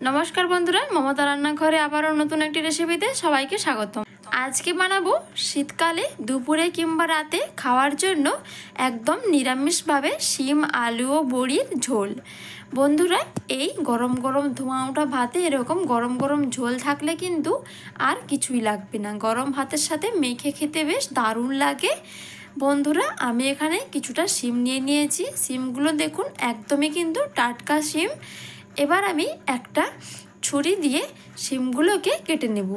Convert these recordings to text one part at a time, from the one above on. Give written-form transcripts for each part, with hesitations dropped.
নমস্কার বন্ধুরা, মমতা রান্নাঘরে আবারও নতুন একটি রেসিপিতে সবাইকে স্বাগতম। আজকে বানাবো শীতকালে দুপুরে কিংবা রাতে খাওয়ার জন্য একদম নিরামিষভাবে শিম আলু ও বড়ির ঝোল। বন্ধুরা, এই গরম গরম ধোঁয়া ওঠা ভাতে এরকম গরম গরম ঝোল থাকলে কিন্তু আর কিছুই লাগবে না। গরম ভাতের সাথে মেখে খেতে বেশ দারুণ লাগে। বন্ধুরা, আমি এখানে কিছুটা শিম নিয়ে নিয়েছি। শিমগুলো দেখুন একদমই কিন্তু টাটকা শিম। এবার আমি একটা ছুরি দিয়ে শিমগুলোকে কেটে নেব।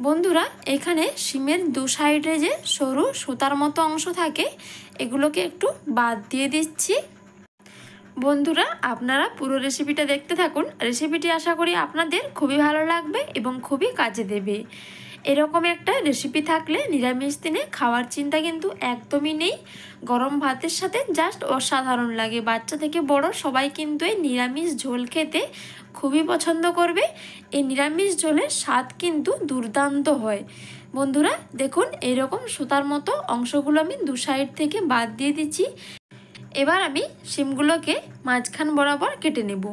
বন্ধুরা, এখানে শিমের দু সাইডে যে সরু সুতার মতো অংশ থাকে এগুলোকে একটু বাদ দিয়ে দিচ্ছি। বন্ধুরা, আপনারা পুরো রেসিপিটা দেখতে থাকুন। রেসিপিটি আশা করি আপনাদের খুবই ভালো লাগবে এবং খুবই কাজে দেবে। এরকম একটা রেসিপি থাকলে নিরামিষ দিনে খাওয়ার চিন্তা কিন্তু একদমই নেই। গরম ভাতের সাথে জাস্ট অসাধারণ লাগে। বাচ্চা থেকে বড় সবাই কিন্তু এই নিরামিষ ঝোল খেতে খুবই পছন্দ করবে। এই নিরামিষ ঝোলের স্বাদ কিন্তু দুর্দান্ত হয়। বন্ধুরা দেখুন, এরকম সুতার মতো অংশগুলো আমি দু সাইড থেকে বাদ দিয়ে দিচ্ছি। এবার আমি শিমগুলোকে মাঝখান বরাবর কেটে নেব।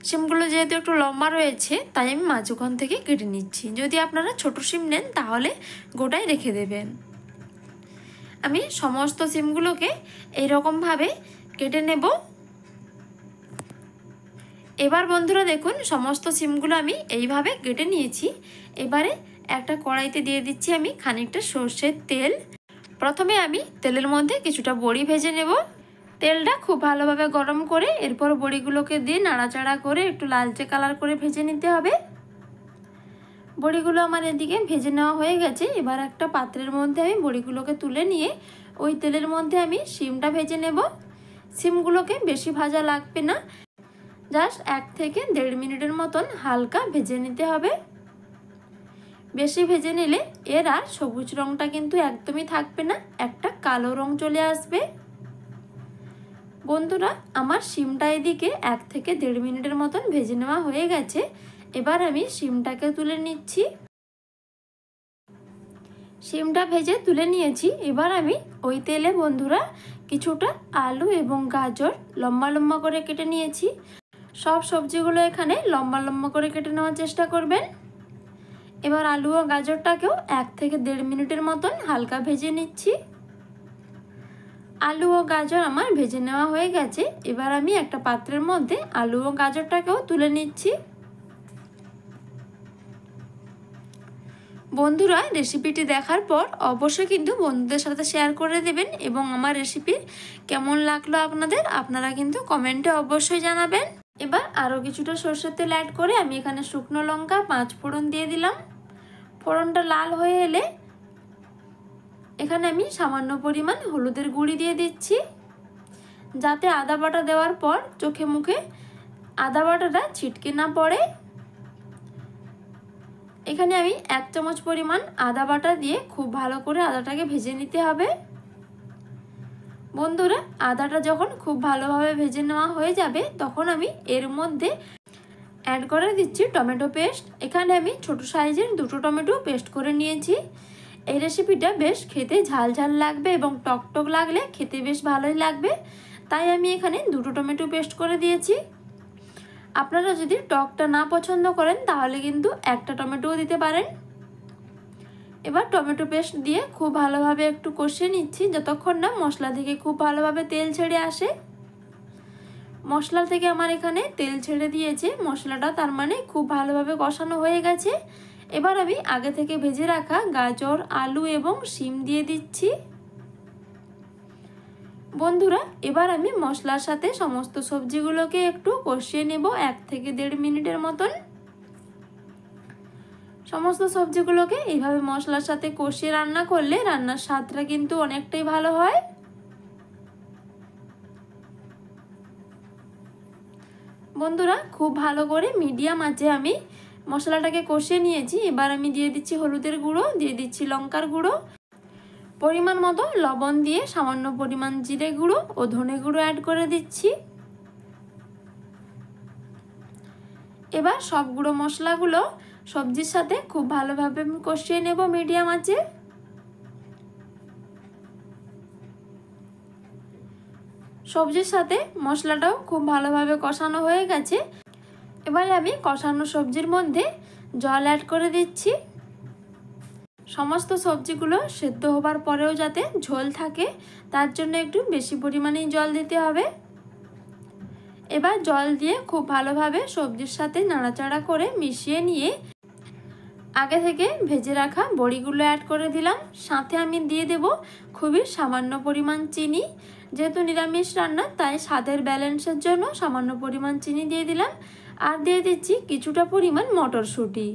শিমগুলো যেহেতু একটু লম্বা রয়েছে তাই আমি মাঝখান থেকে কেটে নিচ্ছি। যদি আপনারা ছোট শিম নেন তাহলে গোটায় রেখে দেবেন। আমি সমস্ত শিমগুলোকে এইরকমভাবে কেটে নেব। এবার বন্ধুরা দেখুন, সমস্ত শিমগুলো আমি এইভাবে কেটে নিয়েছি। এবারে একটা কড়াইতে দিয়ে দিচ্ছি আমি খানিকটা সর্ষের তেল। প্রথমে আমি তেলের মধ্যে কিছুটা বড়ি ভেজে নেব। তেলটা খুব ভালোভাবে গরম করে এরপর বড়িগুলোকে দিয়ে নাড়াচাড়া করে একটু লালচে কালার করে ভেজে নিতে হবে। বড়িগুলো আমার এদিকে ভেজে নেওয়া হয়ে গেছে। এবার একটা পাত্রের মধ্যে আমি বড়িগুলোকে তুলে নিয়ে ওই তেলের মধ্যে আমি শিমটা ভেজে নেব। শিমগুলোকে বেশি ভাজা লাগবে না, জাস্ট 1 থেকে 1.5 মিনিটের মতন হালকা ভেজে নিতে হবে। বেশি ভেজে নিলে এর আর সবুজ রঙটা কিন্তু একদমই থাকবে না, একটা কালো রং চলে আসবে। বন্ধুরা, আমার শিমটা এদিকে 1 থেকে 1.5 মিনিটের মতন ভেজে নেওয়া হয়ে গেছে। এবার আমি শিমটাকে তুলে নিচ্ছি। শিমটা ভেজে তুলে নিয়েছি। এবার আমি ওই তেলে বন্ধুরা কিছুটা আলু এবং গাজর লম্বা লম্বা করে কেটে নিয়েছি। সব সবজিগুলো এখানে লম্বা লম্বা করে কেটে নেওয়ার চেষ্টা করবেন। এবার আলু ও গাজরটাকেও 1 থেকে 1.5 মিনিটের মতন হালকা ভেজে নিচ্ছি। আলু ও গাজর আমার ভেজে নেওয়া হয়ে গেছে। এবার আমি একটা পাত্রের মধ্যে আলু ও গাজরটাকেও তুলে নিচ্ছি। বন্ধুরা, রেসিপিটি দেখার পর অবশ্যই কিন্তু বন্ধুদের সাথে শেয়ার করে দেবেন এবং আমার রেসিপি কেমন লাগলো আপনারা কিন্তু কমেন্টে অবশ্যই জানাবেন। এবার আরও কিছুটা সরষের তেল অ্যাড করে আমি এখানে শুকনো লঙ্কা 5 ফোড়ন দিয়ে দিলাম। ফোড়নটা লাল হয়ে এলে এখানে আমি সামান্য পরিমাণ হলুদের গুঁড়ি দিয়ে দিচ্ছি, যাতে আদা বাটা দেওয়ার পর চোখে মুখে আদা বাটাটা ছিটকে না পড়ে। এখানে আমি 1 চামচ পরিমাণ আদা বাটা দিয়ে খুব ভালো করে আদাটাকে ভেজে নিতে হবে। বন্ধুরা, আদাটা যখন খুব ভালোভাবে ভেজে নেওয়া হয়ে যাবে তখন আমি এর মধ্যে অ্যাড করে দিচ্ছি টমেটো পেস্ট। এখানে আমি ছোট সাইজের 2টো টমেটো পেস্ট করে নিয়েছি। এই রেসিপিটা বেশ খেতে ঝাল ঝাল লাগবে এবং টক টক লাগলে খেতে বেশ ভালোই লাগবে, তাই আমি এখানে 2টো টমেটো পেস্ট করে দিয়েছি। আপনারা যদি টকটা না পছন্দ করেন তাহলে কিন্তু একটা টমেটোও দিতে পারেন। এবার টমেটো পেস্ট দিয়ে খুব ভালোভাবে একটু কষিয়ে নিচ্ছি যতক্ষণ না মশলা থেকে খুব ভালোভাবে তেল ছেড়ে আসে। মশলা থেকে আমার এখানে তেল ছেড়ে দিয়েছে মশলাটা, তার মানে খুব ভালোভাবে কষানো হয়ে গেছে। এবার আমি আগে থেকে ভেজে রাখা গাজর, আলু এবং শিম দিয়ে দিচ্ছি। বন্ধুরা, এবার আমি মশলার সাথে সমস্ত সবজিগুলোকে একটু কষিয়ে নেব 1 থেকে 1.5 মিনিটের মতন। সমস্ত সবজিগুলোকে এইভাবে মশলার সাথে কষিয়ে রান্না করলে রান্নার স্বাদটা কিন্তু অনেকটাই ভালো হয়। বন্ধুরা, খুব ভালো করে মিডিয়াম আঁচে আমি মশলাটাকে কষিয়ে নিয়েছি। এবার আমি দিয়ে দিচ্ছি হলুদের গুঁড়ো, দিয়ে দিচ্ছি লঙ্কার গুঁড়ো, পরিমাণ মতো লবণ দিয়ে সামান্য পরিমাণ জিরে গুঁড়ো ও ধনে গুঁড়ো অ্যাড করে দিচ্ছি। এবার সব গুঁড়ো মশলাগুলো সবজির সাথে খুব ভালোভাবে আমি কষিয়ে নেব মিডিয়াম আঁচে। সবজির সাথে মশলাটাও খুব ভালোভাবে কষানো হয়ে গেছে। এবারে আমি কষানো সবজির মধ্যে জল অ্যাড করে দিচ্ছি। সমস্ত সবজিগুলো সেদ্ধ হবার পরেও যাতে ঝোল থাকে তার জন্য একটু বেশি পরিমাণেই জল দিতে হবে। এবার জল দিয়ে খুব ভালোভাবে সবজির সাথে নাড়াচাড়া করে মিশিয়ে নিয়ে আগে থেকে ভেজে রাখা বড়িগুলো অ্যাড করে দিলাম। সাথে আমি দিয়ে দেব খুবই সামান্য পরিমাণ চিনি। যেহেতু নিরামিষ রান্না তাই স্বাদের ব্যালেন্সের জন্য সামান্য পরিমাণ চিনি দিয়ে দিলাম। আর দিয়ে দিচ্ছি কিছুটা পরিমাণ মটরশুঁটি।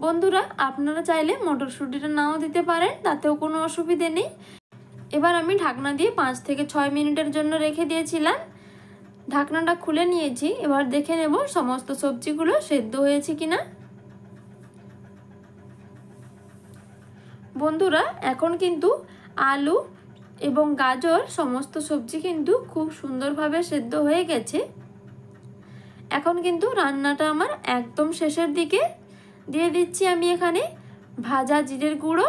বন্ধুরা, আপনারা চাইলে মটরশুঁটিটা নাও দিতে পারেন, তাতেও কোনো অসুবিধে নেই। এবার আমি ঢাকনা দিয়ে 5 থেকে 6 মিনিটের জন্য রেখে দিয়েছিলাম। ঢাকনাটা খুলে নিয়েছি। এবার দেখে নেব সমস্ত সবজিগুলো সেদ্ধ হয়েছে কিনা। বন্ধুরা, এখন কিন্তু আলু এবং গাজর সমস্ত সবজি কিন্তু খুব সুন্দরভাবে সেদ্ধ হয়ে গেছে। এখন কিন্তু রান্নাটা আমার একদম শেষের দিকে। দিয়ে দিচ্ছি আমি এখানে ভাজা জিরের গুঁড়ো,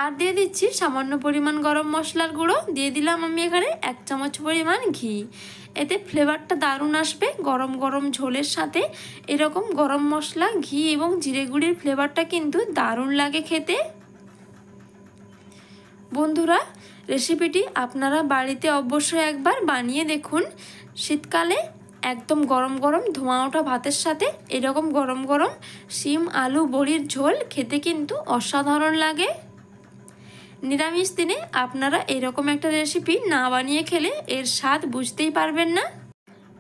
আর দিয়ে দিচ্ছি সামান্য পরিমাণ গরম মশলার গুঁড়ো। দিয়ে দিলাম আমি এখানে 1 চামচ পরিমাণ ঘি। এতে ফ্লেভারটা দারুণ আসবে। গরম গরম ঝোলের সাথে এরকম গরম মশলা, ঘি এবং জিরে গুঁড়ির ফ্লেভারটা কিন্তু দারুণ লাগে খেতে। বন্ধুরা, রেসিপিটি আপনারা বাড়িতে অবশ্যই একবার বানিয়ে দেখুন। শীতকালে একদম গরম গরম ধোঁয়া ওঠা ভাতের সাথে এরকম গরম গরম শিম আলু বড়ির ঝোল খেতে কিন্তু অসাধারণ লাগে। নিরামিষ দিনে আপনারা এরকম একটা রেসিপি না বানিয়ে খেলে এর স্বাদ বুঝতেই পারবেন না।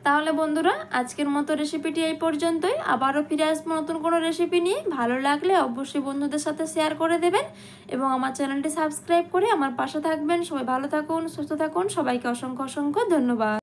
তাহলে বন্ধুরা, আজকের মতো রেসিপিটি এই পর্যন্তই। আবারও ফিরে আসবো নতুন কোনো রেসিপি নিয়ে। ভালো লাগলে অবশ্যই বন্ধুদের সাথে শেয়ার করে দেবেন এবং আমার চ্যানেলটি সাবস্ক্রাইব করে আমার পাশে থাকবেন। সবাই ভালো থাকুন, সুস্থ থাকুন। সবাইকে অসংখ্য অসংখ্য ধন্যবাদ।